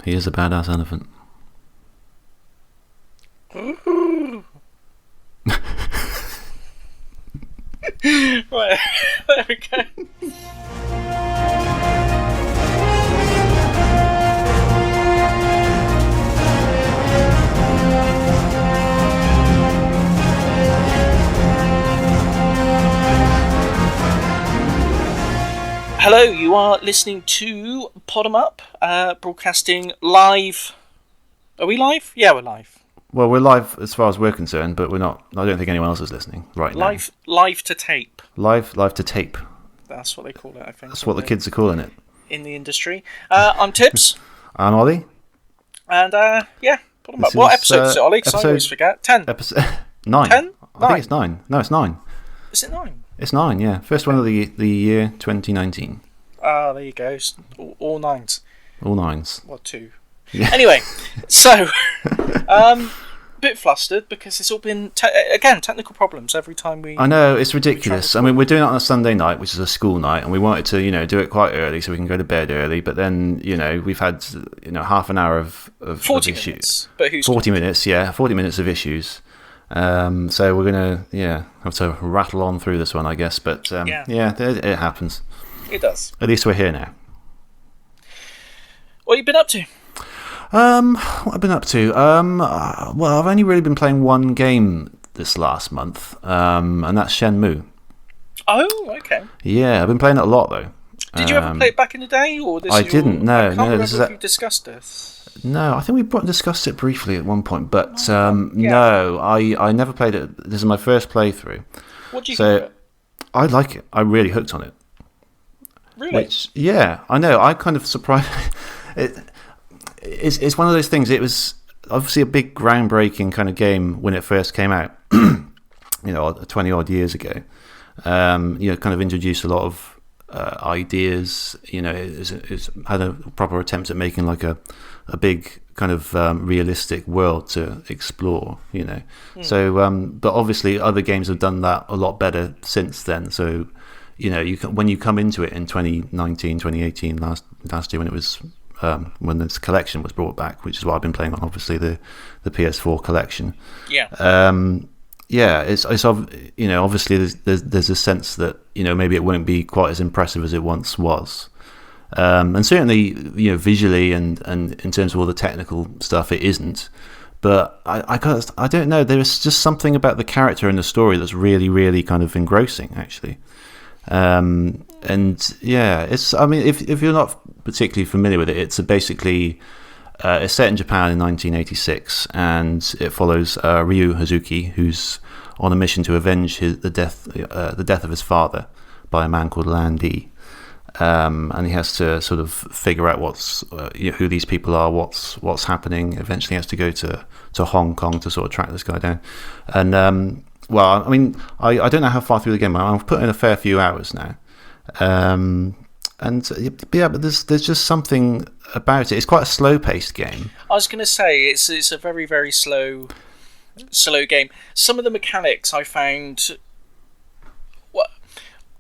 He is a badass elephant. Right, there we go. Hello, you are listening to Pod 'em Up, broadcasting live. Are we live? Yeah, we're live. Well, we're live as far as we're concerned, but we're not. I don't think anyone else is listening right now. Live to tape. Live to tape. That's what they call it, I think. That's what the kids are calling it. In the industry. I'm Tibbs. I'm Ollie. And, yeah, Pod 'em Up. What episode is it, Ollie? Because I always forget. 10. Episode 9. 10? I think it's 9. No, it's 9. Is it 9? It's 9, yeah. First one of the year 2019. Ah, there you go. All 9s. All 9s. What, 2? Yeah. Anyway, so, bit flustered because it's all been, technical problems every time we... I know, it's ridiculous. I mean, we're doing it on a Sunday night, which is a school night, and we wanted to, do it quite early so we can go to bed early, but then, we've had, half an hour of 40 issues. minutes. But who's 40 minutes, yeah. 40 minutes of issues. So we're going to, have to rattle on through this one, I guess, but, it happens. It does. At least we're here now. What have you been up to? What I've been up to? Well, I've only really been playing one game this last month, and that's Shenmue. Oh, okay. Yeah, I've been playing it a lot, though. Did you ever play it back in the day? Or I didn't, no. I can't remember this is if you discussed this. No, I think we discussed it briefly at one point, but no, I never played it. This is my first playthrough. What do you think of it? I like it. I really hooked on it. Really? Yeah, I know. I kind of surprised. It's one of those things. It was obviously a big groundbreaking kind of game when it first came out, 20 odd years ago. Kind of introduced a lot of ideas. It's had a proper attempt at making like a big kind of realistic world to explore. So but obviously other games have done that a lot better since then. So when you come into it in 2019, 2018, last year when it was. When this collection was brought back, which is what I've been playing on, obviously the PS4 collection. Yeah. It's obviously there's a sense that maybe it won't be quite as impressive as it once was, and certainly visually and in terms of all the technical stuff it isn't. But I don't know. There's just something about the character and the story that's really, really kind of engrossing, actually. And yeah, it's. I mean, if you're not particularly familiar with it, it's basically it's set in Japan in 1986, and it follows Ryu Hazuki, who's on a mission to avenge the death of his father by a man called Lan Di, and he has to sort of figure out who these people are, what's happening. Eventually, he has to go to Hong Kong to sort of track this guy down, and. Well, I mean, I don't know how far through the game I've put in a fair few hours now, but there's just something about it. It's quite a slow-paced game. I was going to say it's a very, very slow game. Some of the mechanics I found.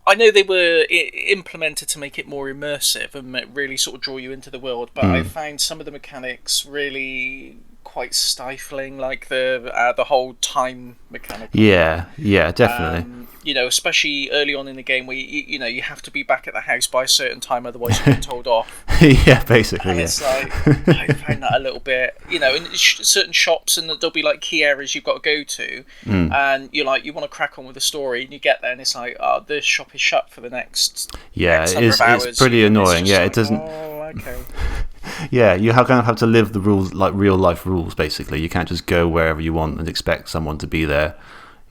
I know they were implemented to make it more immersive and really sort of draw you into the world, but I found some of the mechanics really quite stifling, like the whole time mechanic. Yeah, definitely. Especially early on in the game where you have to be back at the house by a certain time, otherwise you get told off. Yeah, basically. And it's like I find that a little bit, in certain shops, and there'll be like key areas you've got to go to, and you want to crack on with the story, and you get there, and it's like, oh, the shop is shut for the next. Yeah, it's pretty annoying. Yeah, it doesn't. Oh, okay. Yeah, you kind of have to live the rules, like real life rules, basically. You can't just go wherever you want and expect someone to be there,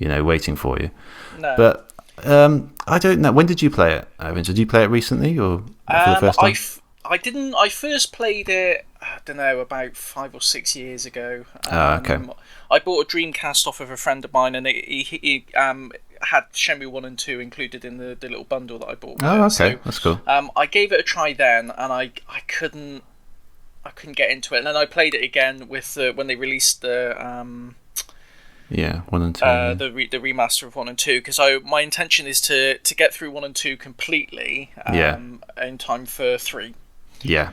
waiting for you. No. But I don't know. When did you play it, Vince? Did you play it recently or for the first time? I didn't. I first played it, I don't know, about 5 or 6 years ago. Okay. I bought a Dreamcast off of a friend of mine, and he had Shenmue 1 and 2 included in the little bundle that I bought. Oh, okay. So, that's cool. I gave it a try then, and I couldn't get into it. And then I played it again with when they released the 1 and 2. The remaster of 1 and 2, because my intention is to get through 1 and 2 completely in time for 3. Yeah.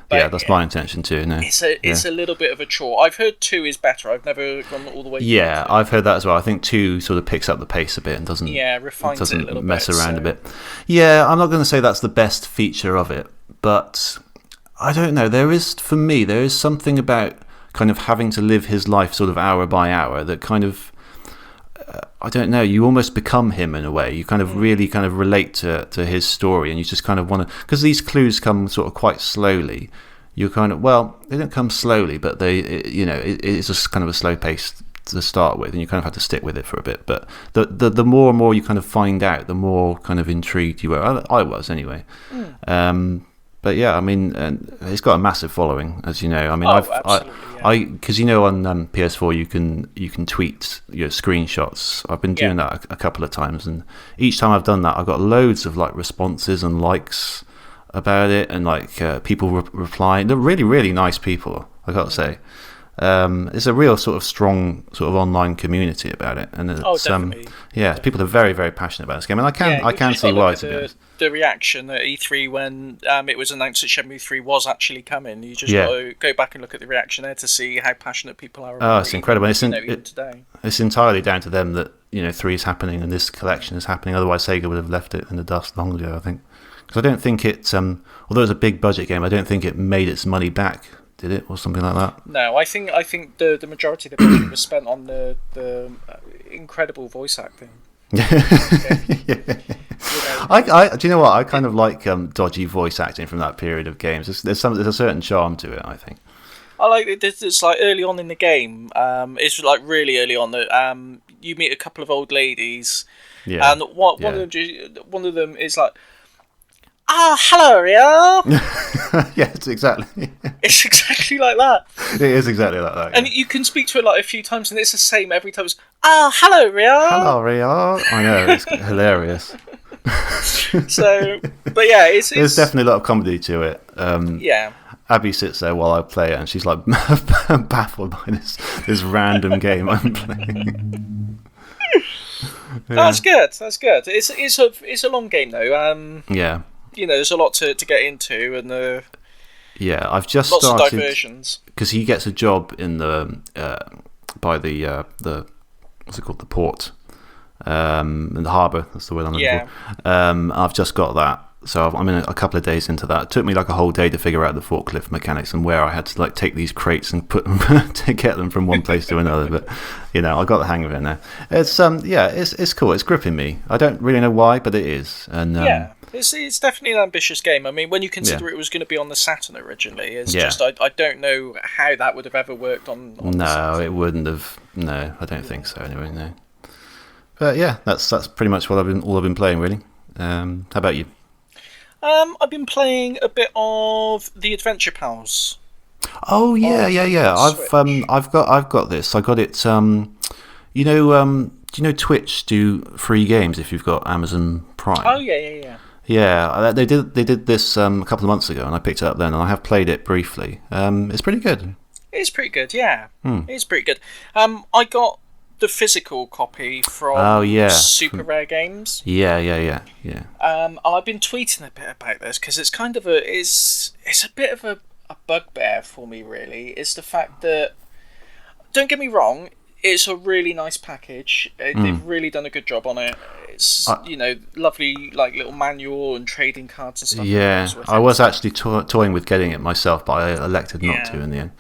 But that's my intention too. No, it's a little bit of a chore. I've heard 2 is better. I've never gone all the way. Yeah, I've heard that as well. I think 2 sort of picks up the pace a bit and doesn't refines it a little mess bit, around a bit. Yeah, I'm not going to say that's the best feature of it, but I don't know. There is something about kind of having to live his life sort of hour by hour that kind of, I don't know, you almost become him in a way. You kind of really kind of relate to his story, and you just kind of want to, because these clues come sort of quite slowly. You kind of, well, they don't come slowly, but it's just kind of a slow pace to start with, and you kind of have to stick with it for a bit. But the more and more you kind of find out, the more kind of intrigued you were. I was anyway. But yeah, I mean, it's got a massive following, as you know. I mean, because on PS4 you can tweet your screenshots. I've been doing that a couple of times, and each time I've done that, I've got loads of like responses and likes about it, and like people replying. They're really, really nice people, I got to say. It's a real sort of strong sort of online community about it, and it's, definitely. People are very, very passionate about this game, and I can see why. To be honest, the reaction at E3 when it was announced that Shenmue 3 was actually coming, you just got to go back and look at the reaction there to see how passionate people are about it. It's incredible. Even today. It's entirely down to them that 3 is happening and this collection is happening. Otherwise, Sega would have left it in the dust long ago, I think. Because I don't think it, although it was a big budget game, I don't think it made its money back. Did it, or something like that? No, I think the majority of the budget was spent on the incredible voice acting. Do you know what? I kind of like dodgy voice acting from that period of games. There's a certain charm to it, I think. I like it. It's like early on in the game. It's like really early on that you meet a couple of old ladies, and one of them is like, hello, Ria. Yeah, it's exactly. It's exactly like that. It is exactly like that. And you can speak to it like a few times, and it's the same every time. It's, hello, Ria. Hello, Ria. I know, it's hilarious. So, but yeah, there's definitely a lot of comedy to it. Yeah. Abby sits there while I play it, and she's like baffled by this random game I'm playing. Yeah. That's good. It's a long game though. Yeah. There's a lot to get into, and I've just lots started, of diversions. Because he gets a job in by the what's it called, the port, in the harbour. That's the word I'm looking for. I've just got that, so I'm in a couple of days into that. It took me like a whole day to figure out the forklift mechanics and where I had to like take these crates and put them to get them from one place to another. But I got the hang of it now. It's it's cool. It's gripping me. I don't really know why, but it is. And it's definitely an ambitious game. I mean, when you consider it was going to be on the Saturn originally, it's just I don't know how that would have ever worked on the Saturn. It wouldn't have. No, I don't think so. Anyway, no. But yeah, that's pretty much what I've been playing really. How about you? I've been playing a bit of the Adventure Pals. Oh yeah. I've got this. I got it. Do you know Twitch do free games if you've got Amazon Prime? Oh yeah. Yeah, they did this a couple of months ago, and I picked it up then, and I have played it briefly. It's pretty good. It's pretty good, yeah. It's pretty good. I got the physical copy from Super Rare Games. Yeah. I've been tweeting a bit about this because it's kind of it's a bit of a bugbear for me, really. It's the fact that, don't get me wrong, it's a really nice package. They've really done a good job on it. It's lovely like little manual and trading cards and stuff. Yeah, I was actually toying with getting it myself, but I elected not to in the end.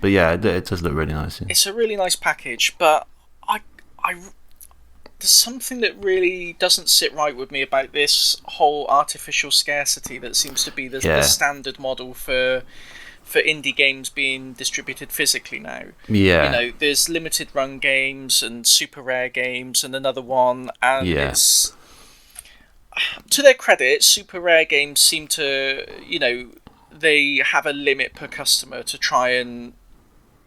But yeah, it does look really nice. Yeah. It's a really nice package, but there's something that really doesn't sit right with me about this whole artificial scarcity that seems to be the standard model for indie games being distributed physically now. Yeah. There's limited run games and super rare games and another one, and it's, to their credit, super rare games seem to, they have a limit per customer to try and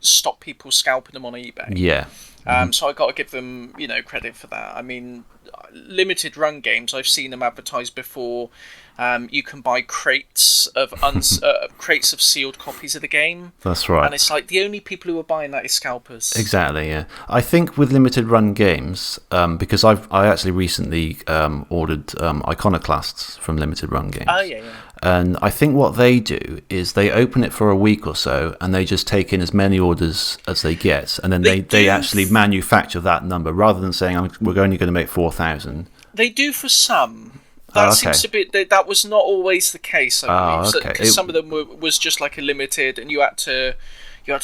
stop people scalping them on eBay. Yeah. So I got to give them, credit for that. I mean, limited run games, I've seen them advertised before. You can buy crates of sealed copies of the game. That's right. And it's like the only people who are buying that is scalpers. Exactly. Yeah. I think with limited run games, because I actually recently ordered Iconoclasts from limited run games. Oh yeah. And I think what they do is they open it for a week or so, and they just take in as many orders as they get, and then they actually manufacture that number rather than saying we're only going to make 4,000. They do for some. That seems to be that was not always the case. I believe, because some of them was just like a limited, and you had to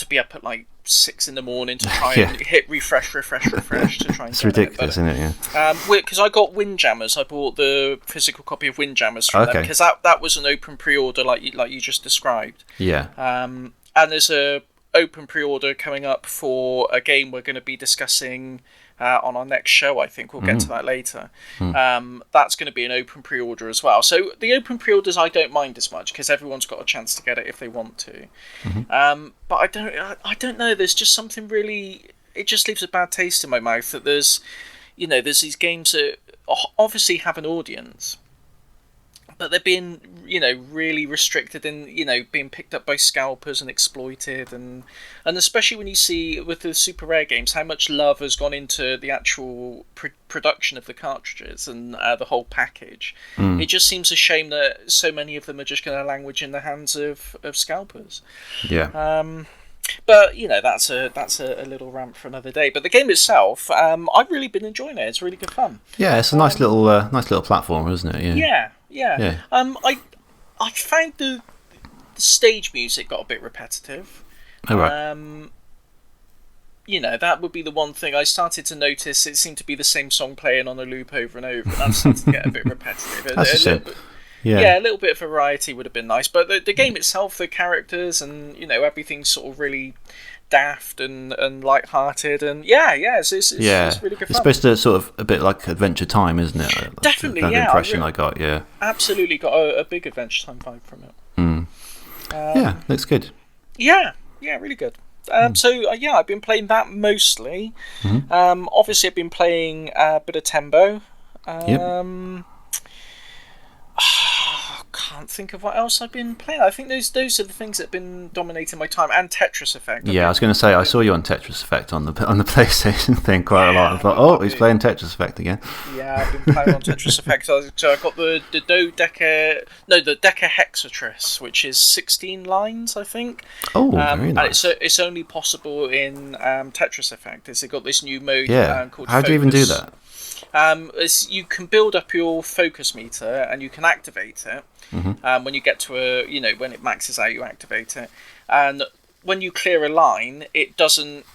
be up at like 6 a.m. to try and hit refresh to try and it's ridiculous, isn't it? Yeah. Because I got Windjammers. I bought the physical copy of Windjammers from them because that was an open pre-order like you just described. Yeah. And there's a open pre-order coming up for a game we're going to be discussing on our next show. I think we'll get to that later. That's going to be an open pre-order as well. So the open pre-orders I don't mind as much because everyone's got a chance to get it if they want to. But I don't know. There's just something really. It just leaves a bad taste in my mouth that there's these games that obviously have an audience, but they're being really restricted and being picked up by scalpers and exploited, and especially when you see with the super rare games how much love has gone into the actual production of the cartridges and the whole package. It just seems a shame that so many of them are just going to languish in the hands of scalpers. But that's a little rant for another day. But the game itself, I've really been enjoying it. It's really good fun. Yeah, it's a nice little platformer, isn't it? Yeah. I found the stage music got a bit repetitive. Oh, right. That would be the one thing I started to notice. It seemed to be the same song playing on a loop over and over, and that started to get a bit repetitive. That's a shame. Yeah, a little bit of variety would have been nice. But the game itself, the characters, and everything's sort of really daft and light-hearted, and it's really good fun. It's supposed to sort of a bit like Adventure Time, isn't it? Definitely, That impression I got, yeah. Absolutely got a big Adventure Time vibe from it. Looks good. Yeah, really good. So I've been playing that mostly. Obviously, I've been playing a bit of Tembo. Can't think of what else I've been playing. I think those are the things that have been dominating my time, and Tetris Effect. I was going to say I saw you on Tetris Effect on the PlayStation thing quite a lot. I thought, he's playing Tetris Effect again. Yeah, I've been playing on Tetris Effect. So I got the Decahexatrice, which is 16 lines, I think. Oh, very nice. And it's only possible in Tetris Effect. It's got this new mode called How do you even do that? You can build up your focus meter and you can activate it. When you get to when it maxes out, you activate it, and when you clear a line, it doesn't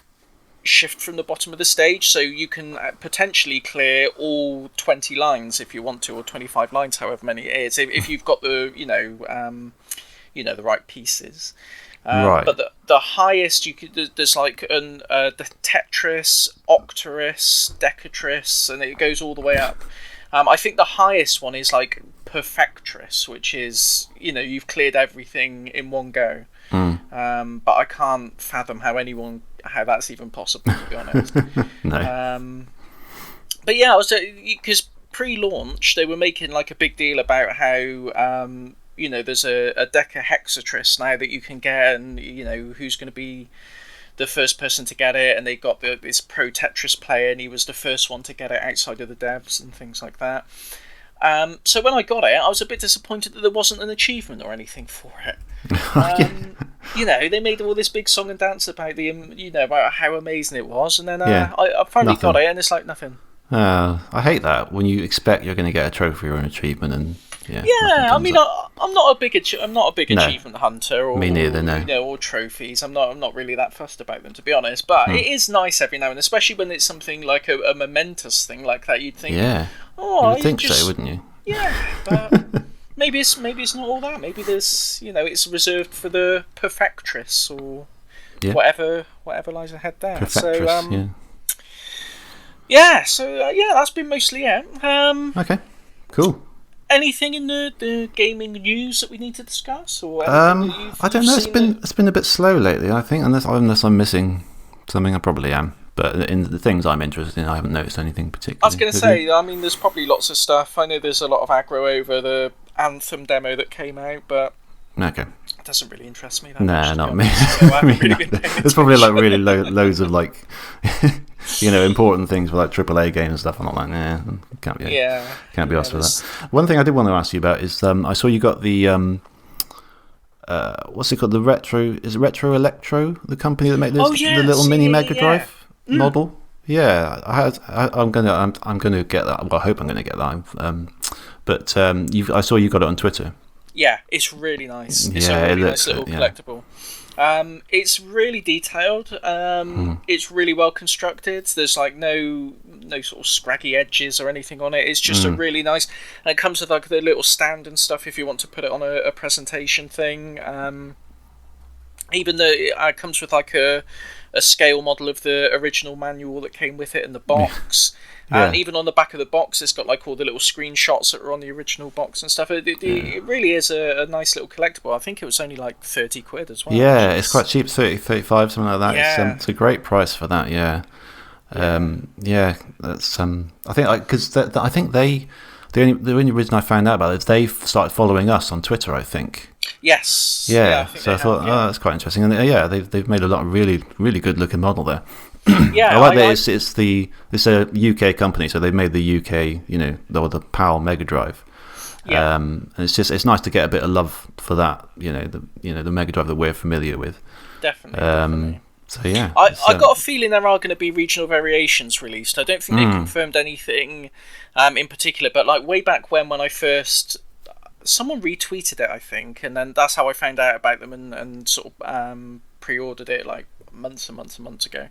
shift from the bottom of the stage, so you can potentially clear all 20 lines if you want to, or 25 lines, however many it is, if you've got the the right pieces. Right. But the highest you could, there's like the Tetris, Octaris, Decatrice, and it goes all the way up. I think the highest one is like Perfectrice, which is you've cleared everything in one go. But I can't fathom how that's even possible, to be honest. No. But yeah, because pre-launch they were making like a big deal about how there's a Decahexatrice now that you can get, and who's going to be the first person to get it, and they got this pro Tetris player, and he was the first one to get it outside of the devs and things like that. So when I got it, I was a bit disappointed that there wasn't an achievement or anything for it. They made all this big song and dance about about how amazing it was, and then I finally got it, and it's like nothing. I hate that when you expect you're going to get a trophy or an achievement, and I mean, I'm not a big achievement hunter, or me neither, no. Or trophies. I'm not really that fussed about them, to be honest. But it is nice every now and then, especially when it's something like a momentous thing like that. You'd think, you would think so, wouldn't you? Yeah, but maybe it's not all that. Maybe there's it's reserved for the Perfectrice or whatever lies ahead there. Perfectrice, that's been mostly it. Okay, cool. Anything in the gaming news that we need to discuss, or I don't know. It's been a bit slow lately, I think, unless I'm missing something. I probably am, but in the things I'm interested in, I haven't noticed anything particularly. I was going to say, I mean, there's probably lots of stuff. I know there's a lot of aggro over the Anthem demo that came out, but okay, it doesn't really interest me. Not me. So there's probably like really loads of like important things for like AAA games and stuff. I'm not like, nah, can't be asked for that. One thing I did want to ask you about is I saw you got the what's it called? The Retro, is it Retro Electro, the company that made the little mini Mega Drive model? Yeah, I'm gonna get that. Well, I hope I'm gonna get that. But I saw you got it on Twitter. Yeah, it's really nice. It's a really nice little collectible. It's really detailed. It's really well constructed. There's like no sort of scraggy edges or anything on it. It's just a really nice. And it comes with like the little stand and stuff if you want to put it on a presentation thing. Even though it comes with like a scale model of the original manual that came with it in the box. Yeah. And even on the back of the box, it's got like all the little screenshots that are on the original box and stuff. It really is a nice little collectible. I think it was only like 30 quid as well. Yeah, it's quite cheap, 30, 35, something like that. Yeah. It's a great price for that. Yeah, that's I think because I think the only reason I found out about it is they started following us on Twitter, I think. Yes. Yeah. So I thought, that's quite interesting, and they've made a lot of really really good looking model there. Yeah, I like that it's a UK company, so they've made the UK, the PAL Mega Drive. Yeah. And it's nice to get a bit of love for that, the Mega Drive that we're familiar with. Definitely. So yeah, I got a feeling there are going to be regional variations released. I don't think they confirmed anything in particular, but like way back when I first, someone retweeted it, I think, and then that's how I found out about them and sort of pre-ordered it like months and months and months ago.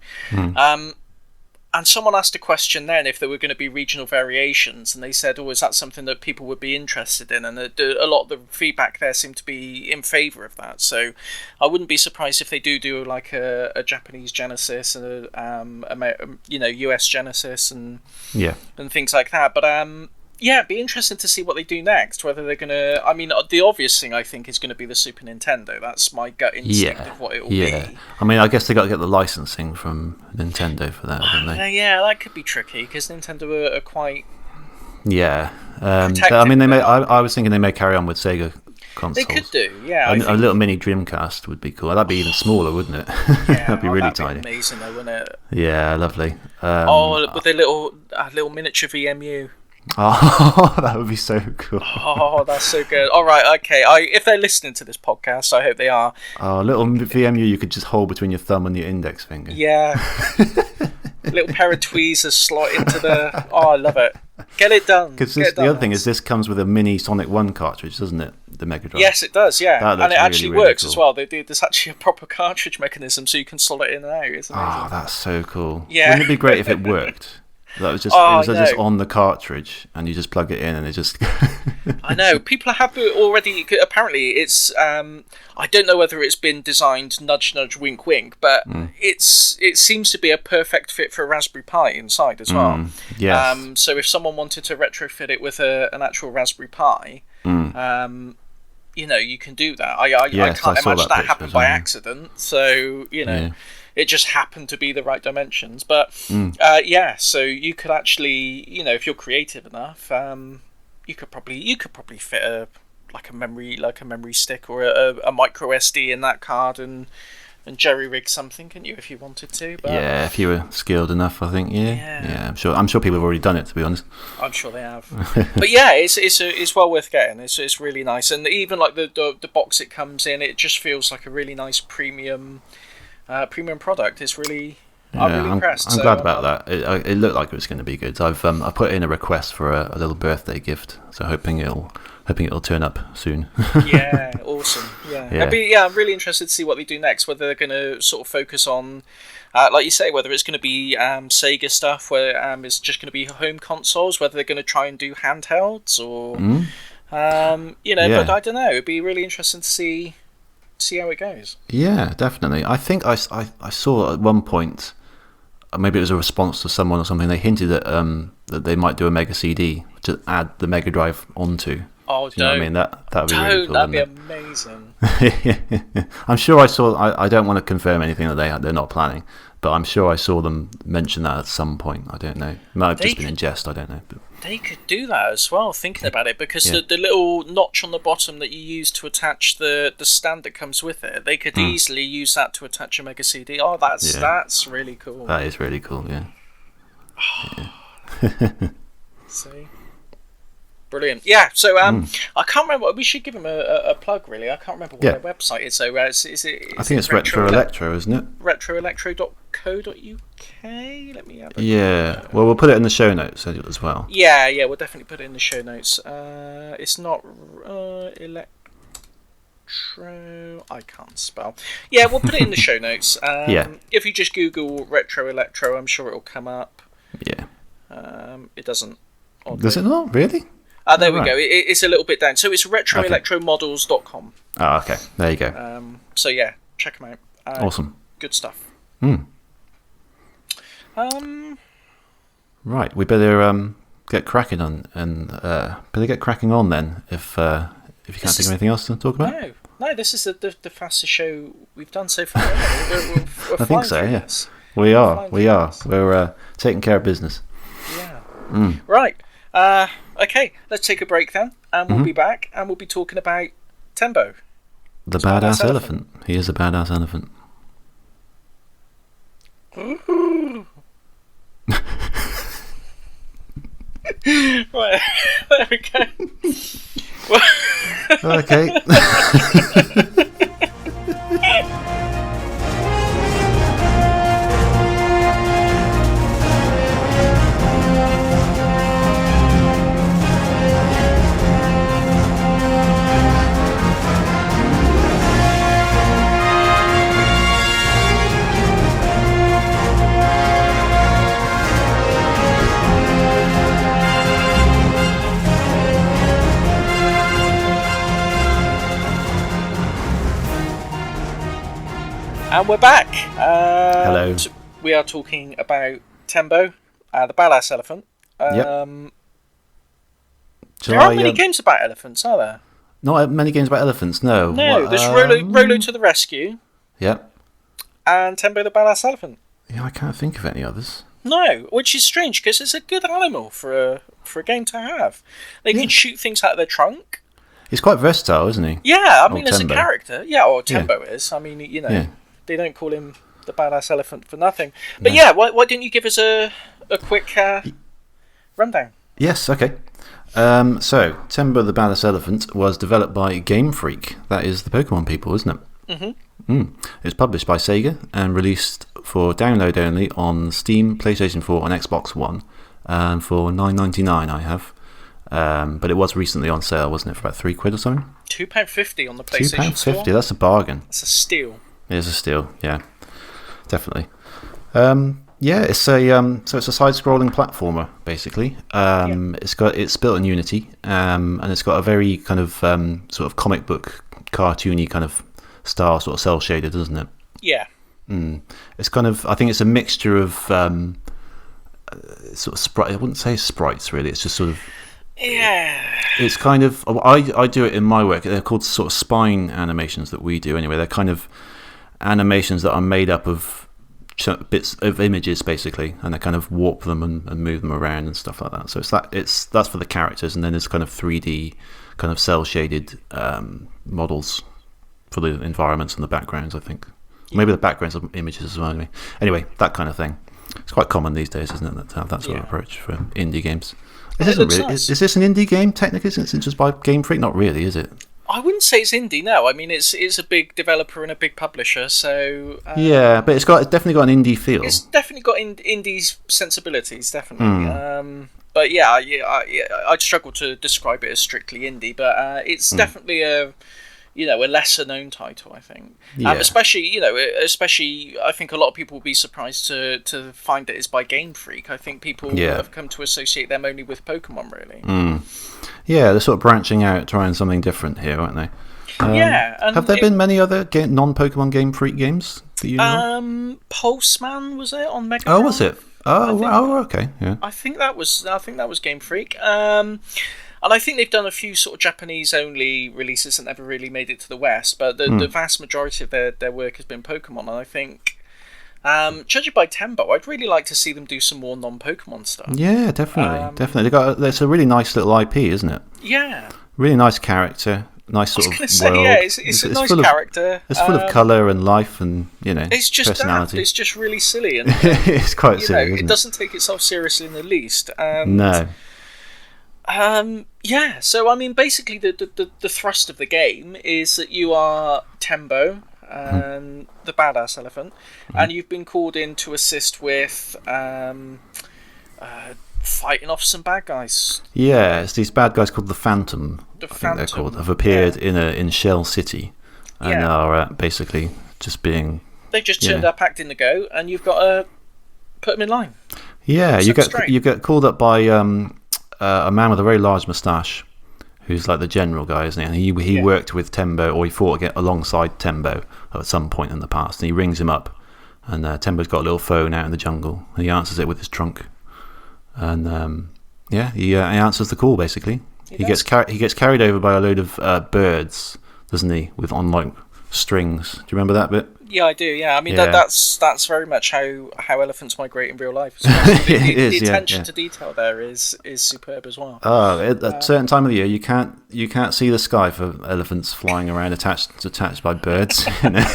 And someone asked a question then if there were going to be regional variations, and they said, is that something that people would be interested in? And a lot of the feedback there seemed to be in favour of that. So I wouldn't be surprised if they do like a Japanese Genesis and a US Genesis and things like that. But it'd be interesting to see what they do next. Whether they're going to... I mean, the obvious thing, I think, is going to be the Super Nintendo. That's my gut instinct of what it will be. I mean, I guess they got to get the licensing from Nintendo for that, haven't they? Yeah, that could be tricky, because Nintendo are quite... Yeah. I mean, I was thinking they may carry on with Sega consoles. They could do, yeah. A little mini Dreamcast would be cool. That'd be even smaller, wouldn't it? That'd be really tiny. That'd be amazing, though, wouldn't it? Yeah, lovely. With a little miniature VMU. Oh, that would be so cool. Oh, that's so good. All right, okay. If they're listening to this podcast, I hope they are. Oh, a little VMU you could just hold between your thumb and your index finger. Yeah. Little pair of tweezers slot into the... Oh, I love it. Get it done. Because the other thing is this comes with a mini Sonic 1 cartridge, doesn't it? The Mega Drive. Yes, it does, yeah. And it really, actually really works cool. as well. There's actually a proper cartridge mechanism so you can slot it in and out. It's amazing. Oh, that's so cool. Yeah. Wouldn't it be great if it worked? That was just it was just on the cartridge, and you just plug it in, and it just. I know people have already. Apparently, it's. I don't know whether it's been designed nudge nudge wink wink, but it seems to be a perfect fit for a Raspberry Pi inside as well. Yes. So if someone wanted to retrofit it with an actual Raspberry Pi, you can do that. I can't imagine that happened by accident. So It just happened to be the right dimensions, but so you could actually, if you're creative enough, you could probably fit a memory stick or a micro SD in that card and jerry rig something, couldn't you, if you wanted to? But, if you were skilled enough, I think. Yeah. I'm sure people have already done it, to be honest. I'm sure they have. But yeah, it's well worth getting. It's really nice, and even like the box it comes in, it just feels like a really nice premium product. It's really I'm really impressed. I'm glad about that. It looked like it was going to be good. I put in a request for a little birthday gift, so hoping it'll turn up soon. Yeah, awesome. Yeah. I'm really interested to see what they do next. Whether they're going to sort of focus on, like you say, whether it's going to be Sega stuff, where it's just going to be home consoles, whether they're going to try and do handhelds, or But I don't know. It'd be really interesting to see how it goes. Yeah, definitely. I think I saw at one point, maybe it was a response to someone or something, they hinted that they might do a Mega CD to add the Mega Drive onto. Oh, do you know what I mean? That would be really cool. That'd be amazing. I'm sure I saw. I don't want to confirm anything that they're not planning, but I'm sure I saw them mention that at some point. I don't know. It might have just been in jest. I don't know. But they could do that as well, thinking about it, because the little notch on the bottom that you use to attach the stand that comes with it, they could easily use that to attach a Mega CD. Oh, that's really cool. That is really cool, yeah. See? Brilliant. Yeah, so I can't remember. We should give them a plug, really. I can't remember what their website is. So is it? I think it's Retro Electro, isn't it? retroelectro.co.uk. Let me have a look. Well, we'll put it in the show notes as well. Yeah, we'll definitely put it in the show notes. It's not electro. I can't spell. Yeah, we'll put it in the show notes. If you just Google Retro Electro, I'm sure it'll come up. Yeah. It doesn't. Does it not? Really? There we go. It's a little bit down. So it's retroelectromodels.com. Oh, okay. There you go. So yeah, check them out. Awesome. Good stuff. Right, we better get cracking on then. If you can't think of anything else to talk about. No. This is the fastest show we've done so far. We're I think so. Yes, we are. We're taking care of business. Yeah. Right. Okay, let's take a break then, and we'll be back, and we'll be talking about Tembo. The badass elephant. He is a badass elephant. Right, there we go. Okay. And we're back. Hello. We are talking about Tembo, the badass elephant. There aren't many games about elephants, are there? Not many games about elephants, no. No, there's Rolo to the Rescue. Yep. And Tembo the Badass Elephant. Yeah, I can't think of any others. No, which is strange because it's a good animal for a game to have. They can shoot things out of their trunk. He's quite versatile, isn't he? Yeah, I mean, as a character. Yeah, or Tembo is. I mean, they don't call him the Badass Elephant for nothing. But why didn't you give us a quick rundown? Yes, okay. So, Tembo the Badass Elephant was developed by Game Freak. That is the Pokemon people, isn't it? It's published by Sega and released for download only on Steam, PlayStation 4 and Xbox One for $9.99 I have. But it was recently on sale, wasn't it, for about £3 or something? £2.50 on the PlayStation Store. £2.50, that's a bargain. It's a steal. It is a steal, yeah. Definitely. It's a side-scrolling platformer basically. It's built in Unity, and it's got a very kind of sort of comic book, cartoony kind of style, sort of cell shaded, doesn't it? Yeah. It's kind of, I think it's a mixture of sort of sprite. I wouldn't say sprites really. It's just sort of. Yeah. It's kind of, I do it in my work. They're called sort of spine animations that we do anyway. They're kind of animations that are made up of bits of images basically, and they kind of warp them and move them around and stuff like that. So that's for the characters, and then there's kind of 3D kind of cell shaded models for the environments and the backgrounds, I think. Maybe the backgrounds of images as well. Anyway, that kind of thing. It's quite common these days, isn't it, to have that sort of approach for indie games. Is this an indie game technically, since it's just by Game Freak? Not really, is it? I wouldn't say it's indie. No, I mean it's a big developer and a big publisher. So but it's definitely got an indie feel. It's definitely got indie sensibilities, definitely. But I'd struggle to describe it as strictly indie, but it's definitely a lesser known title, I think. Especially I think a lot of people will be surprised to find it is by Game Freak. I think people have come to associate them only with Pokemon, really. Yeah, they're sort of branching out, trying something different here, aren't they? Have there been many other non-Pokemon Game Freak games that you know? Pulseman, was it on Mega Drive? Oh, was it? Oh, okay. Yeah. I think that was Game Freak. And I think they've done a few sort of Japanese-only releases that never really made it to the West, but the vast majority of their work has been Pokemon, and I think, judging by Tembo, I'd really like to see them do some more non-Pokemon stuff. Yeah, definitely. It's a really nice little IP, isn't it? Yeah. Really nice character. nice sort I was of going to say, world. yeah, it's a nice full character. It's full of colour and life and, it's just personality. daft. It's just really silly. And, it's quite silly, isn't it doesn't take itself seriously in the least. And, no. Yeah, so I mean, basically, the thrust of the game is that you are Tembo, the badass elephant, and you've been called in to assist with fighting off some bad guys. Yeah, it's these bad guys called the Phantom. The I think Phantom they're called. Have appeared in Shell City, and are basically just being. They just turned up acting the go, and you've got to put them in line. Yeah, you get called up by a man with a very large moustache, who's like the general guy, isn't he? And he worked with Tembo, or he fought alongside Tembo at some point in the past. And he rings him up, and Tembo's got a little phone out in the jungle, and he answers it with his trunk. And he answers the call basically. He gets carried over by a load of birds, doesn't he? On like strings. Do you remember that bit? Yeah, I do. Yeah, I mean that's very much how elephants migrate in real life. The attention to detail there is superb as well. Oh, at a certain time of the year, you can't see the sky for elephants flying around attached by birds. You know?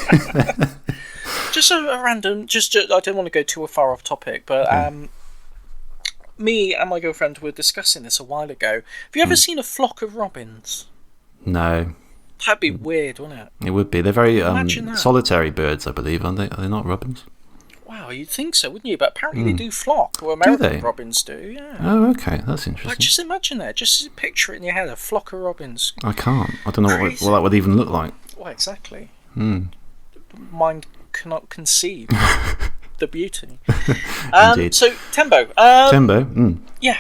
Just a random. I don't want to go too far off topic, but me and my girlfriend were discussing this a while ago. Have you ever seen a flock of robins? No. That'd be weird, wouldn't it? It would be. They're very solitary birds, I believe, aren't they? Are they not robins? Wow, you'd think so, wouldn't you? But apparently they do flock, or American robins do, yeah. Oh, okay, that's interesting. Like, just imagine that. Just picture it in your head, a flock of robins. I can't. I don't know what that would even look like. Well, exactly. Mind cannot conceive the beauty. Indeed. So, Tembo. Tembo? Yeah.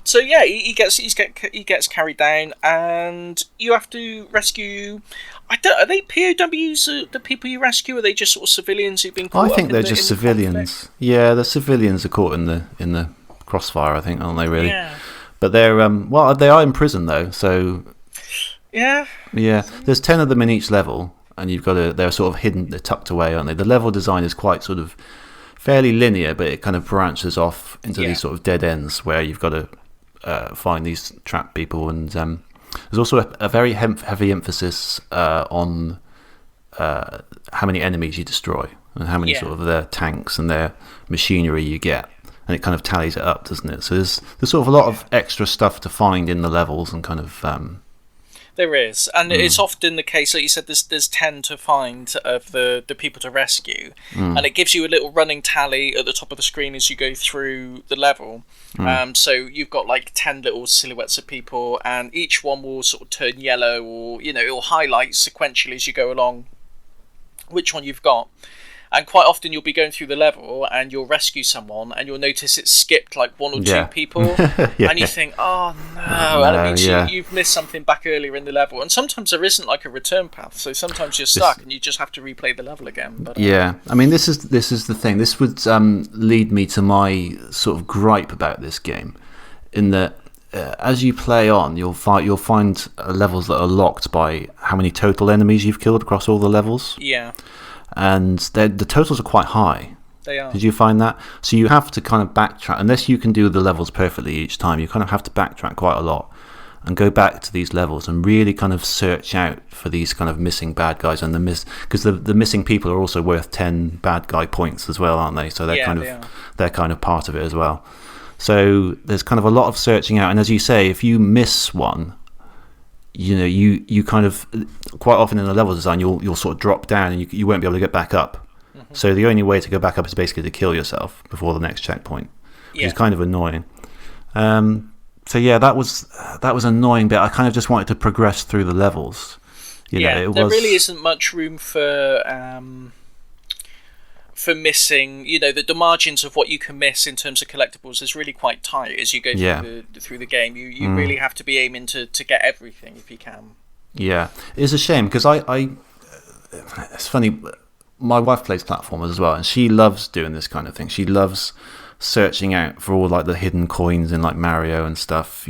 So yeah, he gets carried down, and you have to rescue. Are they POWs? The people you rescue? Are they just sort of civilians who've been caught? I think they're just civilians. Yeah, the civilians are caught in the crossfire. I think, aren't they? Really? Yeah. But they're they are in prison though. So yeah. There's 10 of them in each level, and they're sort of hidden. They're tucked away, aren't they? The level design is quite sort of fairly linear, but it kind of branches off into these sort of dead ends where you've got to find these trapped people, and there's also a very heavy emphasis on how many enemies you destroy and how many sort of their tanks and their machinery you get, and it kind of tallies it up, doesn't it? So there's sort of a lot of extra stuff to find in the levels, and kind of there is, and it's often the case, like you said, there's 10 to find of the people to rescue, and it gives you a little running tally at the top of the screen as you go through the level. So you've got like 10 little silhouettes of people, and each one will sort of turn yellow, or it'll highlight sequentially as you go along which one you've got. And quite often you'll be going through the level and you'll rescue someone and you'll notice it's skipped like one or two people, and you think, oh no, and it means you've missed something back earlier in the level. And sometimes there isn't like a return path, so sometimes you're stuck and you just have to replay the level again. But I mean, this is the thing. This would lead me to my sort of gripe about this game, in that as you play on, you'll find levels that are locked by how many total enemies you've killed across all the levels. Yeah. And the totals are quite high. They are. Did you find that? So you have to kind of backtrack. Unless you can do the levels perfectly each time, you kind of have to backtrack quite a lot and go back to these levels and really kind of search out for these kind of missing bad guys, and because the missing people are also worth 10 bad guy points as well, aren't they? So they're kind of part of it as well. So there's kind of a lot of searching out, and as you say, if you miss one, you kind of, quite often in the level design, you'll sort of drop down and you won't be able to get back up. So the only way to go back up is basically to kill yourself before the next checkpoint, which is kind of annoying. So yeah, that was annoying, but I kind of just wanted to progress through the levels. There really isn't much room for missing, the margins of what you can miss in terms of collectibles is really quite tight as you go through the game. You really have to be aiming to get everything if you can. Yeah, it's a shame because it's funny, my wife plays platformers as well, and she loves doing this kind of thing. She loves searching out for all like the hidden coins in like Mario and stuff,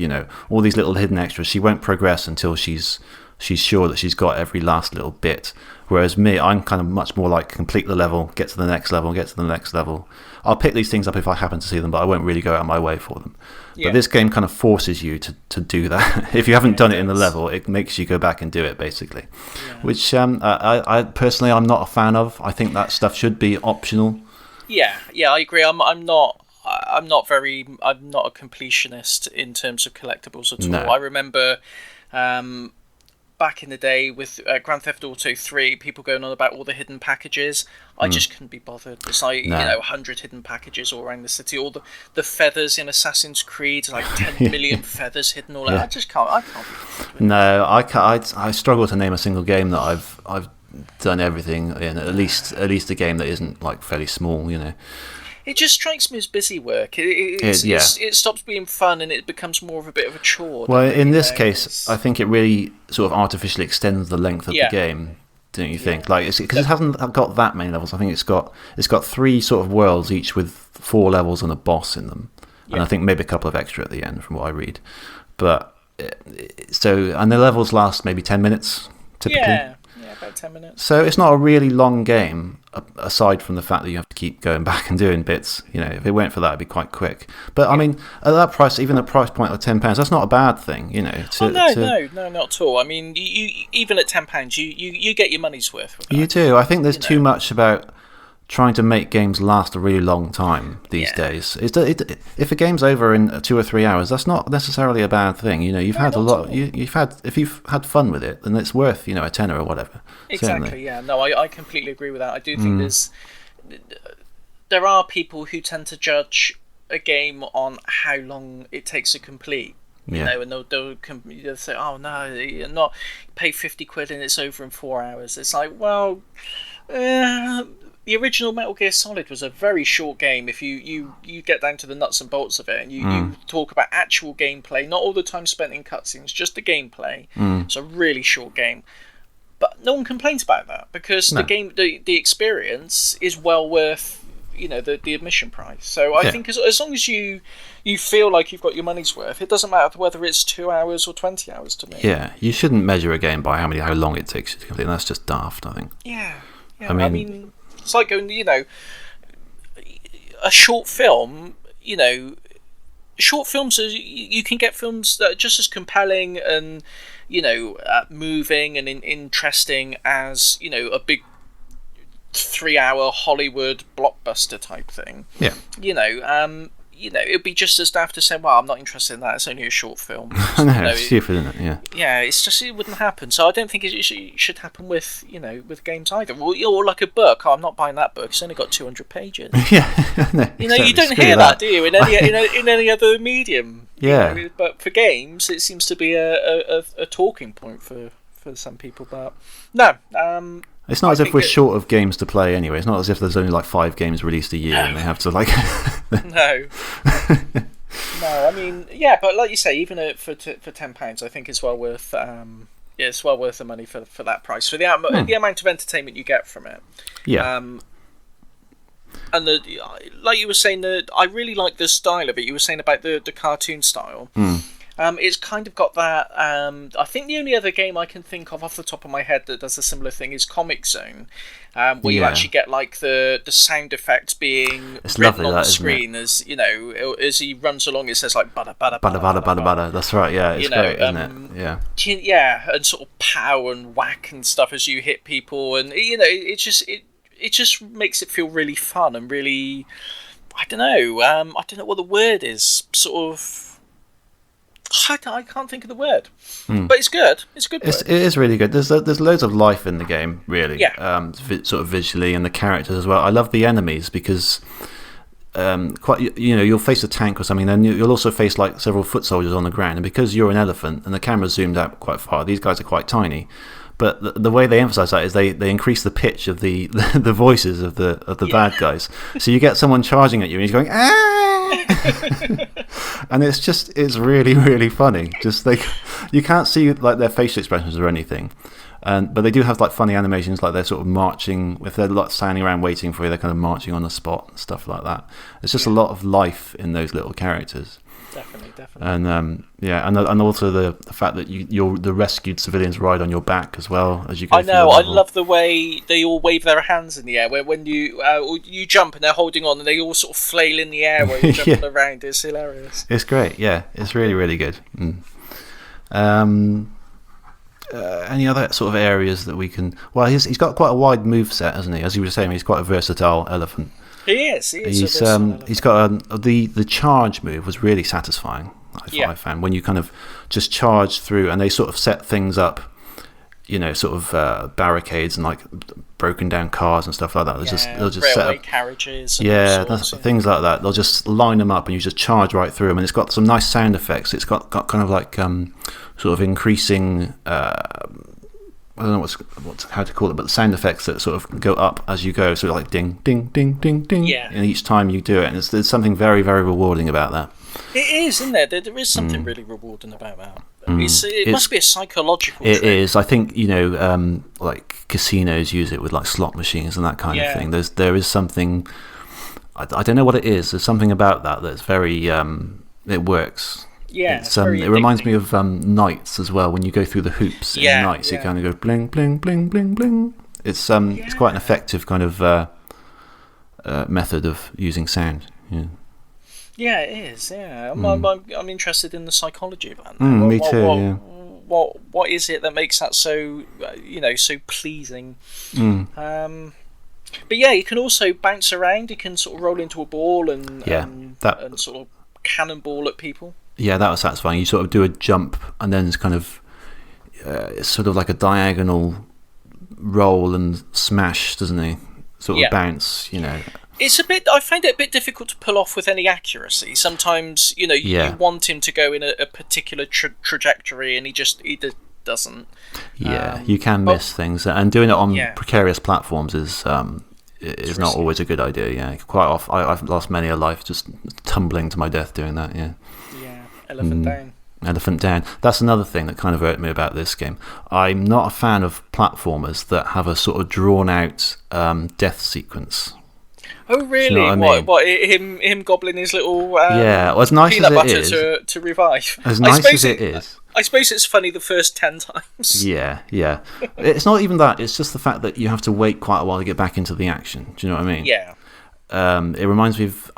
all these little hidden extras. She won't progress until she's she's sure that she's got every last little bit. Whereas me, I'm kind of much more like complete the level, get to the next level, get to the next level. I'll pick these things up if I happen to see them, but I won't really go out of my way for them. Yeah. But this game kind of forces you to do that. If you haven't done it in the level, it makes you go back and do it, basically. Yeah. Which I personally, I'm not a fan of. I think that stuff should be optional. Yeah, I agree. I'm not a completionist in terms of collectibles at all. No. I remember back in the day with Grand Theft Auto 3, people going on about all the hidden packages. I just couldn't be bothered. It's like 100 hidden packages all around the city. All the feathers in Assassin's Creed, like 10 million feathers hidden all out. I just can't. I can't be bothered with No, I struggle to name a single game that I've done everything in. At least a game that isn't like fairly small. It just strikes me as busy work. It stops being fun and it becomes more of a bit of a chore. Well, in this case, I think it really sort of artificially extends the length of the game, don't you think? Like, because it hasn't got that many levels. I think it's got 3 sort of worlds, each with 4 levels and a boss in them, and I think maybe a couple of extra at the end, from what I read. But and the levels last maybe 10 minutes typically. Yeah, about 10 minutes. So it's not a really long game, aside from the fact that you have to keep going back and doing bits. If it went for that, it'd be quite quick. But I mean, at that price, even the price point of £10, that's not a bad thing. No, not at all. I mean, you even at £10, you get your money's worth. You do. I think there's too much about trying to make games last a really long time these days. If a game's over in 2 or 3 hours, that's not necessarily a bad thing. You've had a lot. If you've had fun with it, then it's worth a tenner or whatever. Exactly. Certainly. Yeah. No, I completely agree with that. I do think there are people who tend to judge a game on how long it takes to complete. And they'll say, "Oh no, you're not pay £50 and it's over in 4 hours." It's like, well. The original Metal Gear Solid was a very short game. If you get down to the nuts and bolts of it, and you talk about actual gameplay, not all the time spent in cutscenes, just the gameplay. It's a really short game, but no one complains about that because the game, the experience is well worth the admission price. So I think as long as you feel like you've got your money's worth, it doesn't matter whether it's 2 hours or 20 hours to me. Yeah, you shouldn't measure a game by how long it takes you to complete. That's just daft, I think. Yeah. I mean it's like going, a short film, short films, you can get films that are just as compelling and, moving and interesting as, a big 3-hour Hollywood blockbuster type thing. Yeah. It'd be just as daft to say, well, I'm not interested in that, it's only a short film. It's stupid, isn't it? Yeah. Yeah, it's just, it wouldn't happen. So I don't think it should happen with, with games either. Or like a book, I'm not buying that book, it's only got 200 pages. Yeah. No, you don't hear that, do you, in any other medium? Yeah. But for games, it seems to be a talking point for some people. But no, it's not as if we're short of games to play anyway. It's not as if there's only like 5 games released a year and they have to like... No. No, I mean, yeah, but like you say, even for £10, I think it's well worth... it's well worth the money for that price. For the amount of entertainment you get from it. Yeah. And like you were saying, I really like the style of it. You were saying about the cartoon style. It's kind of got that. I think the only other game I can think of off the top of my head that does a similar thing is Comic Zone, where you actually get like the sound effects being written on the screen as as he runs along. It says like butter butter butter butter butter butter. That's right. Yeah, it's great, isn't it? Yeah. Yeah, and sort of pow and whack and stuff as you hit people, and it just makes it feel really fun and really. I don't know. I don't know what the word is. Sort of. I can't think of the word, but it's good. It's a good word. It is really good. There's loads of life in the game, really. Yeah. Sort of visually, and the characters as well. I love the enemies because, you'll face a tank or something, then you'll also face like several foot soldiers on the ground, and because you're an elephant and the camera's zoomed out quite far, these guys are quite tiny. But the way they emphasise that is they increase the pitch of the the voices of the bad guys. So you get someone charging at you and he's going ah, and it's really really funny. Just you can't see like their facial expressions or anything, but they do have like funny animations, like they're sort of marching. If they're like standing around waiting for you, they're kind of marching on the spot and stuff like that. There's just a lot of life in those little characters. Definitely. And and also the fact that the rescued civilians ride on your back as well as you go. I know. I love the way they all wave their hands in the air. When you jump and they're holding on, and they all sort of flail in the air while you're jumping around. It's hilarious. It's great. Yeah, it's really, really good. Any other sort of areas that we can? Well, he's got quite a wide move set, hasn't he? As you were saying, he's quite a versatile elephant. He is. He's got the charge move was really satisfying. I found when you kind of just charge through, and they sort of set things up, sort of barricades and like broken down cars and stuff like that. They'll just set up carriages. Things like that. They'll just line them up, and you just charge right through them. And it's got some nice sound effects. It's got kind of like sort of increasing. I don't know how to call it, but the sound effects that sort of go up as you go, sort of like ding, ding, ding, ding, ding. Yeah. And each time you do it, and there's something very, very rewarding about that. It is, isn't there? There is something really rewarding about that. It must be a psychological It trick. is. I think like casinos use it with like slot machines and that kind of thing. There is something. I don't know what it is. There's something about that that's very. It works. Yeah, it reminds me of Knights as well. When you go through the hoops in Knights, it kind of goes bling, bling, bling, bling, bling. It's quite an effective kind of method of using sound. Yeah. Yeah, it is. Yeah, I'm interested in the psychology of that. Me too. What is it that makes that so so pleasing? But yeah, you can also bounce around. You can sort of roll into a ball and sort of cannonball at people. Yeah, that was satisfying. You sort of do a jump, and then it's kind of it's sort of like a diagonal roll and smash, doesn't he? Sort of bounce, It's a bit. I find it a bit difficult to pull off with any accuracy. Sometimes, you want him to go in a particular trajectory, and he just doesn't. Yeah, you can miss things, and doing it on precarious platforms is not always a good idea. Yeah, quite often I've lost many a life just tumbling to my death doing that. Yeah. Elephant Down. That's another thing that kind of hurt me about this game. I'm not a fan of platformers that have a sort of drawn out death sequence. Oh really? Do you know what I mean? Him gobbling his little as nice peanut as butter it is, to revive. As nice as it is. I suppose it's funny the first 10 times. Yeah. It's not even that. It's just the fact that you have to wait quite a while to get back into the action. Do you know what I mean? Yeah. It reminds me of.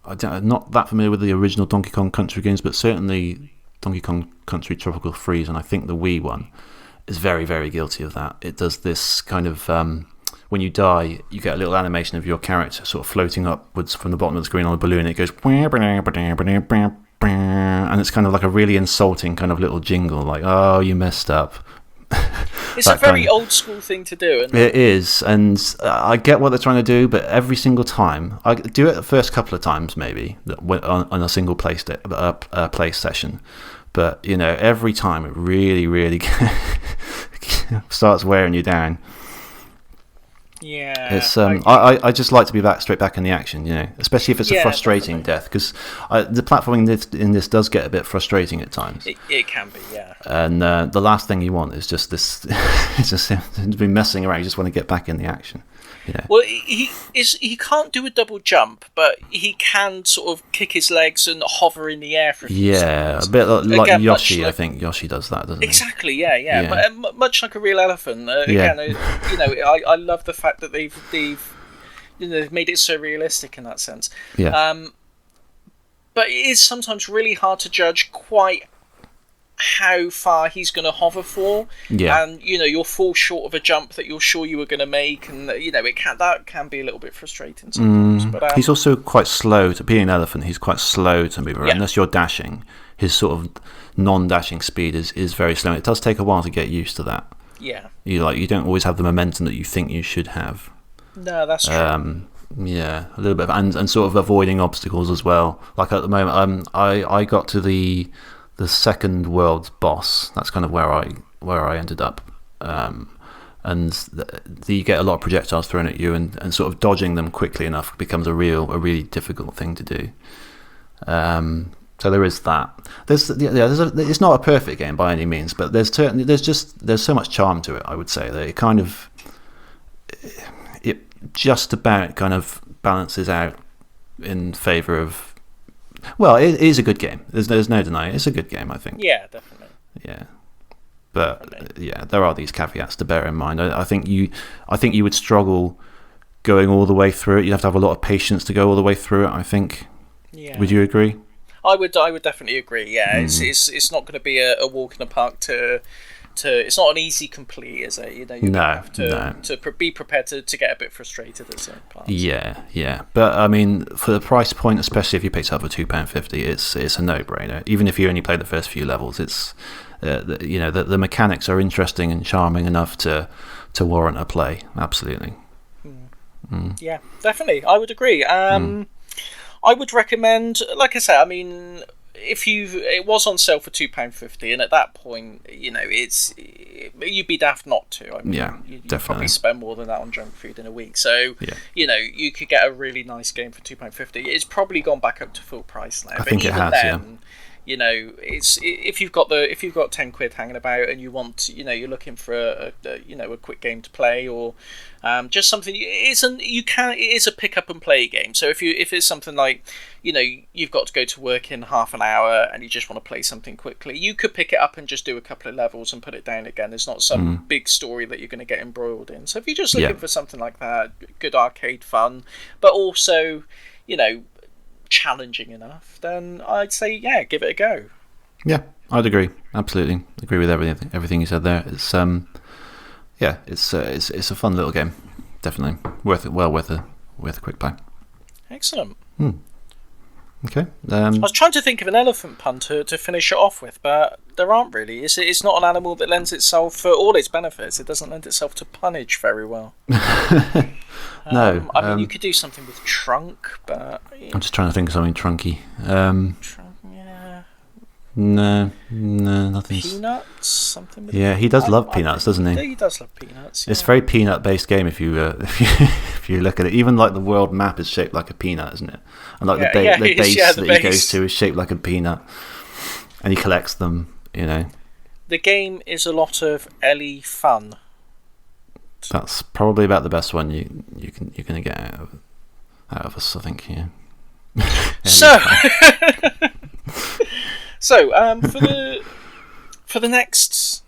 I'm not that familiar with the original Donkey Kong Country games, but certainly Donkey Kong Country Tropical Freeze, and I think the Wii one is very, very guilty of that. It does this kind of when you die, you get a little animation of your character sort of floating upwards from the bottom of the screen on a balloon. It goes, and it's kind of like a really insulting kind of little jingle, like, "Oh, you messed up." It's a very old school thing to do, isn't it? It is, and I get what they're trying to do, but every single time, I do it the first couple of times maybe on a single play session, but every time it really, really starts wearing you down. Yeah, it's I just like to be straight back in the action, especially if it's a frustrating death, because the platforming in this does get a bit frustrating at times. It can be, yeah. And the last thing you want is just this, it's just to be messing around. You just want to get back in the action. Well, he can't do a double jump, but he can sort of kick his legs and hover in the air for a few seconds. A bit like Yoshi. I think Yoshi does that, doesn't he? Exactly. Yeah. But, much like a real elephant. Again, I love the fact that they've made it so realistic in that sense. Yeah. But it is sometimes really hard to judge quite how far he's going to hover for, and you'll fall short of a jump that you're sure you were going to make, and that can be a little bit frustrating sometimes. But he's also quite slow to be an elephant. He's quite slow to move around unless you're dashing. His sort of non-dashing speed is very slow. It does take a while to get used to that. Yeah, you don't always have the momentum that you think you should have. No, that's true. Yeah, a little bit, and sort of avoiding obstacles as well. Like at the moment, I got to the second world boss. That's kind of where I ended up, and you get a lot of projectiles thrown at you, and sort of dodging them quickly enough becomes a really difficult thing to do. So there is that. It's not a perfect game by any means, but there's so much charm to it. I would say that it just about kind of balances out in favour of Well, it is a good game. There's no denying it's a good game, I think. Yeah, definitely. Yeah. But yeah, there are these caveats to bear in mind. I think you would struggle going all the way through it. You'd have to have a lot of patience to go all the way through it, I think. Yeah. Would you agree? I would definitely agree. Yeah, it's not going to be a walk in the park to it's not an easy complete, is it? You're going to have to be prepared to get a bit frustrated at certain parts. Yeah. But I mean, for the price point, especially if you picked it up for £2.50, it's a no-brainer. Even if you only play the first few levels, it's the mechanics are interesting and charming enough to warrant a play. Absolutely. Yeah, definitely. I would agree. I would recommend, like I said, I mean, it was on sale for £2.50, and at that point, you'd be daft not to. I mean, you'd definitely probably spend more than that on junk food in a week. So, you could get a really nice game for £2.50. It's probably gone back up to full price now. I think it has. It's if you've got £10 hanging about and you want, you're looking for a quick game to play, or just something. It is a pick up and play game. So if it's something like, you've got to go to work in half an hour and you just want to play something quickly, you could pick it up and just do a couple of levels and put it down again. There's not some big story that you're going to get embroiled in. So if you're just looking for something like that, good arcade fun, but also, challenging enough, then I'd say give it a go. Yeah, I'd agree. Absolutely agree with everything you said there. It's it's a fun little game. Definitely worth a quick play. Excellent. Okay. I was trying to think of an elephant pun to finish it off with, but there aren't really. It's not an animal that lends itself, for all its benefits, it doesn't lend itself to punnage very well. No. I mean, you could do something with trunk, but... I'm just trying to think of something trunky. Trunk, yeah. No, nothing. Peanuts? Something with he does love peanuts, doesn't he? He does love peanuts, It's a very peanut-based game if you if you look at it. Even like the world map is shaped like a peanut, isn't it? And like the base that he goes to is shaped like a peanut. And he collects them, The game is a lot of Ellie fun. That's probably about the best one you're going to get out of us, I think. Yeah. For the next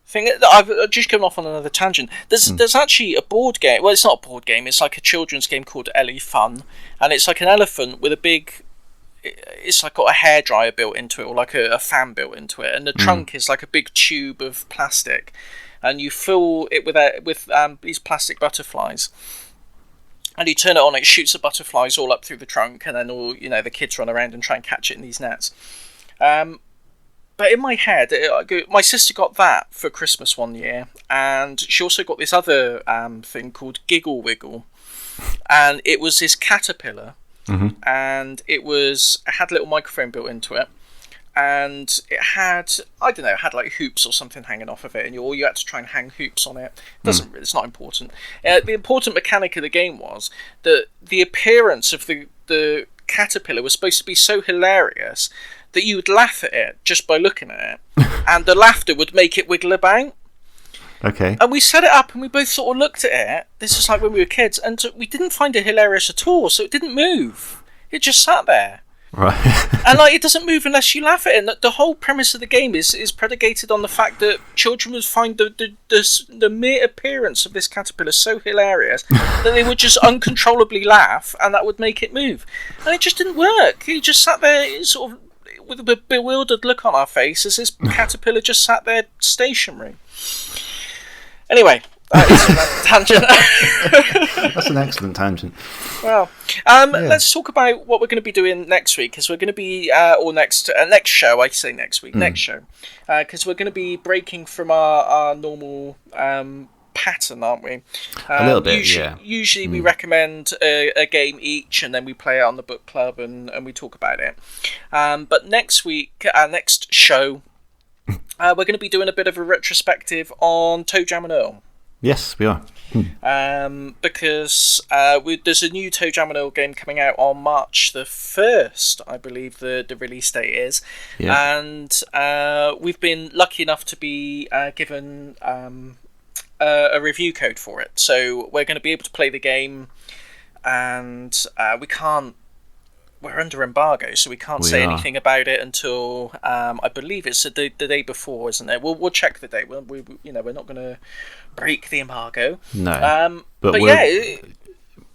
thing, I've just come off on another tangent. There's actually a board game. Well, it's not a board game. It's like a children's game called Ellie Fun, and it's like an elephant with a big. It's like got a hairdryer built into it, or like a fan built into it, and the trunk is like a big tube of plastic. And you fill it with these plastic butterflies, and you turn it on. It shoots the butterflies all up through the trunk, and then all the kids run around and try and catch it in these nets. But in my head, my sister got that for Christmas one year, and she also got this other thing called Giggle Wiggle, and it was this caterpillar, and it had a little microphone built into it. And it had like hoops or something hanging off of it, and you had to try and hang hoops on it. It's not important. The important mechanic of the game was that the appearance of the caterpillar was supposed to be so hilarious that you would laugh at it just by looking at it, and the laughter would make it wiggle about. Okay. And we set it up, and we both sort of looked at it. This is like when we were kids, and we didn't find it hilarious at all. So it didn't move. It just sat there. Right. And it doesn't move unless you laugh at it. And the whole premise of the game is predicated on the fact that children would find the mere appearance of this caterpillar so hilarious that they would just uncontrollably laugh, and that would make it move. And it just didn't work. He just sat there sort of with a bewildered look on our face as this caterpillar just sat there stationary. Anyway, that is a tangent. That's an excellent tangent. Well, let's talk about what we're going to be doing next week, because we're going to be, or next show, I say next week, next show, because we're going to be breaking from our normal pattern, aren't we? A little bit, yeah. Usually we recommend a game each, and then we play it on the book club, and we talk about it. But next week, next show, we're going to be doing a bit of a retrospective on Toe Jam and Earl. Yes, we are. Because there's a new Toe Jam and Earl game coming out on March the 1st, I believe the release date is. Yeah. And we've been lucky enough to be given a review code for it. So we're going to be able to play the game, and we're we're under embargo, so we can't say anything about it until I believe it's the day before, isn't it? We'll check the date. We're not going to break the embargo. No, but yeah, I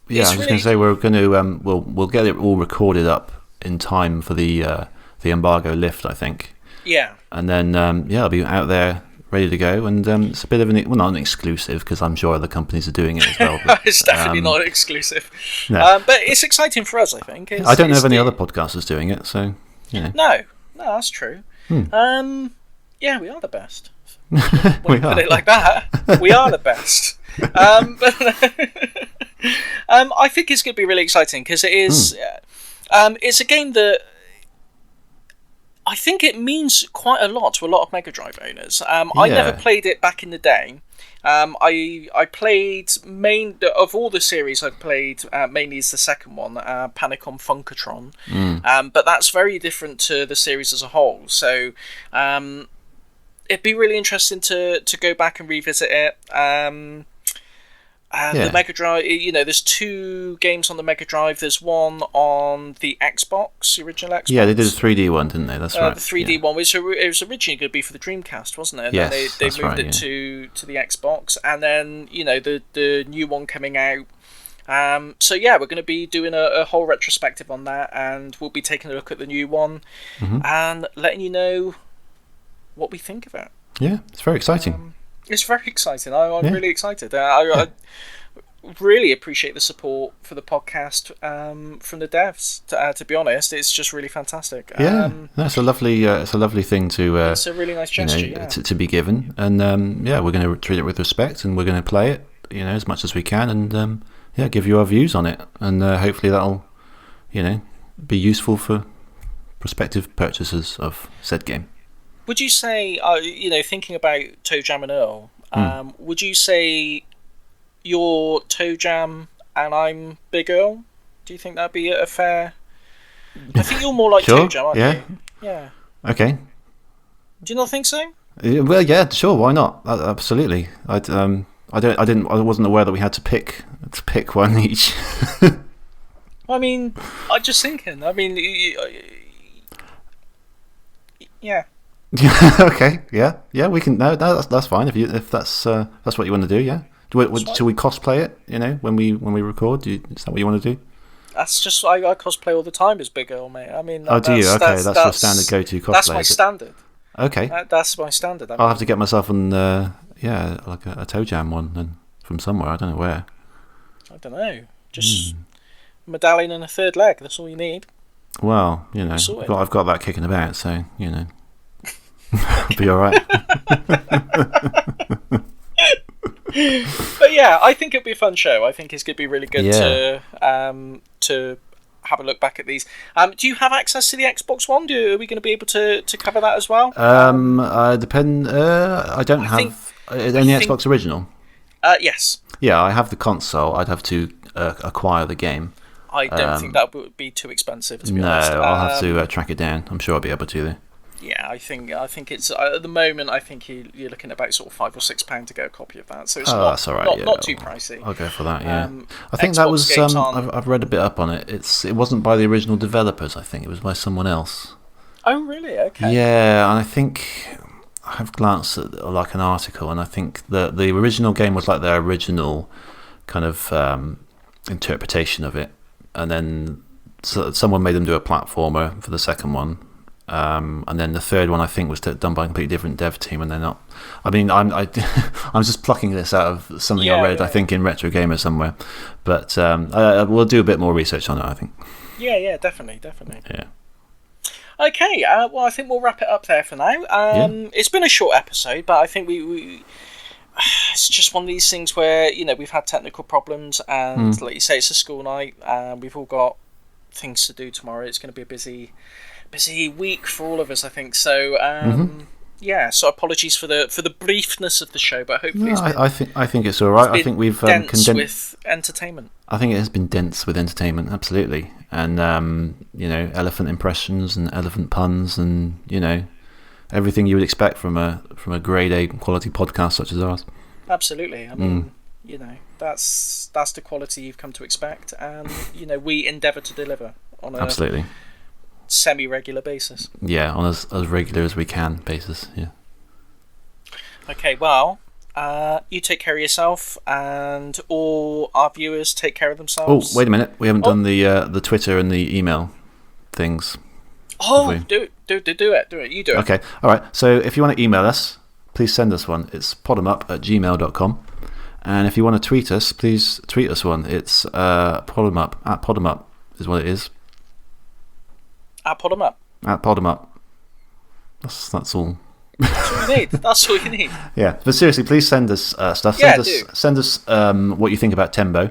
was just going to say we're going to we'll get it all recorded up in time for the embargo lift, I think. Yeah. And then it'll be out there ready to go, and it's a bit of not an exclusive, because I'm sure other companies are doing it as well. But, it's definitely not exclusive. No. But it's exciting for us, I think. I don't know of any other podcasters doing it, so No, that's true. Yeah, we are the best. We put it like that. We are the best. I think it's going to be really exciting, because it is. It's a game that I think it means quite a lot to a lot of Mega Drive owners. I never played it back in the day. I played of all the series I've played, mainly is the second one, Panic on Funkatron. But that's very different to the series as a whole. So it'd be really interesting to go back and revisit it. The Mega Drive, there's 2 games on the Mega Drive. There's one on the Xbox, the original Xbox. Yeah, they did a 3D one, didn't they? That's right. The 3D one was originally going to be for the Dreamcast, wasn't it? And then they moved it to the Xbox, and then the new one coming out. So we're going to be doing a whole retrospective on that, and we'll be taking a look at the new one and letting you know what we think of it. Yeah, it's very exciting. It's very exciting. I'm really excited. I really appreciate the support for the podcast from the devs. To be honest, it's just really fantastic. Yeah, that's a lovely. It's a lovely thing to. It's a really nice gesture. To be given, and we're going to treat it with respect, and we're going to play it, as much as we can, and give you our views on it, and hopefully that'll, be useful for prospective purchasers of said game. Would you say, thinking about Toe Jam and Earl, would you say you're Toe Jam and I'm Big Earl? Do you think that'd be a fair... I think you're more like Sure, Toe Jam, aren't you? Yeah. Okay. Do you not think so? Well, yeah, sure. Why not? Absolutely. I wasn't aware that we had to pick one each. Well, I mean, I'm just thinking. I mean, yeah. Okay. Yeah. We can. No, that's fine. If that's what you want to do. Yeah. Should we cosplay it? When we record, is that what you want to do? That's just I cosplay all the time as Big Earl, mate. I mean, do you? Okay, that's your standard go-to cosplay. That's my standard. Okay. That's my standard. I'll have to get myself on like a Toe Jam one then from somewhere. I don't know where. I don't know. Just a medallion and a third leg. That's all you need. Well, I've got that kicking about, so I'll be all right. But yeah, I think it'll be a fun show. I think it's going to be really good to have a look back at these. Do you have access to the Xbox One? Are we going to be able to cover that as well? Depend. I don't have any Xbox original. Yes. Yeah, I have the console. I'd have to acquire the game. I don't think that would be too expensive, to be honest. No, I'll have to track it down. I'm sure I'll be able to, though. Yeah, I think it's at the moment. I think you're looking at about sort of £5 or £6 to get a copy of that. So it's that's all right. Not too pricey. I'll go for that. Yeah, I think that was. I've read a bit up on it. It wasn't by the original developers. I think it was by someone else. Oh really? Okay. Yeah, and I think I've glanced at like an article, and I think the original game was like their original kind of interpretation of it, and then someone made them do a platformer for the second one. And then the third one I think was done by a completely different dev team, and they're not. I mean, I'm just plucking this out of something I read. I think in Retro Gamer somewhere, but we'll do a bit more research on it. I think. Yeah, definitely. Yeah. Okay, well, I think we'll wrap it up there for now. It's been a short episode, but I think we it's just one of these things where we've had technical problems, and like you say, it's a school night, and we've all got things to do tomorrow. It's going to be a busy week for all of us, I think. So so apologies for the briefness of the show, but hopefully I think it's all right. I think we've dense with entertainment. I think it has been dense with entertainment, absolutely, and elephant impressions and elephant puns, and everything you would expect from a grade A quality podcast such as ours. Absolutely. I mean, that's the quality you've come to expect, and we endeavour to deliver. on a Absolutely. semi-regular basis. Yeah, on as regular as we can basis. Yeah. Okay, well, you take care of yourself, and all our viewers take care of Oh, themselves. wait a minute. We haven't done the Twitter and the email things. Oh, do it. You do it. Okay. All right. So if you want to email us, please send us one. It's podemup@gmail.com. And if you want to tweet us, please tweet us one. It's podemup, @podemup is what it is. Podemup. @podemup. That's all. That's all you need. That's all you need. Yeah, but seriously, please send us stuff. Send us what you think about Tembo.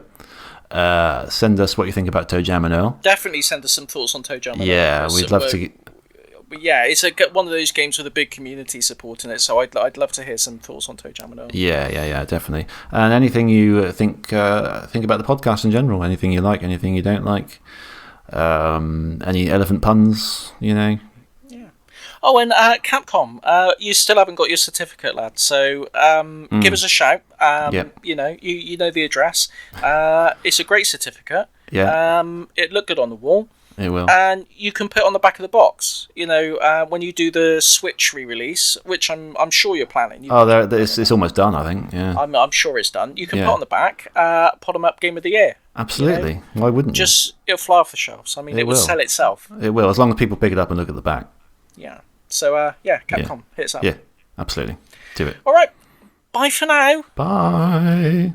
Send us what you think about Toe Jam and Earl. Definitely send us some thoughts on Toe Jam and Earl. Yeah, we'd love to. Yeah, it's one of those games with a big community support in it, so I'd love to hear some thoughts on Toe Jam and Earl. Yeah, definitely. And anything you think about the podcast in general, anything you like, anything you don't like, any elephant puns, Yeah. Oh, and Capcom, you still haven't got your certificate, lad. So give us a shout. Yep. You know the address. It's a great certificate. Yeah. It looked good on the wall. It will. And you can put it on the back of the box. When you do the Switch re-release, which I'm sure you're planning. It's almost done, I think. Yeah. I'm sure it's done. You can put on the back, Pod 'em Up Game of the Year. Absolutely. Why wouldn't you? It'll fly off the shelves. I mean, it will sell itself. It will, as long as people pick it up and look at the back. Yeah. So, Capcom, hit us up. Yeah, absolutely. Do it. All right. Bye for now. Bye.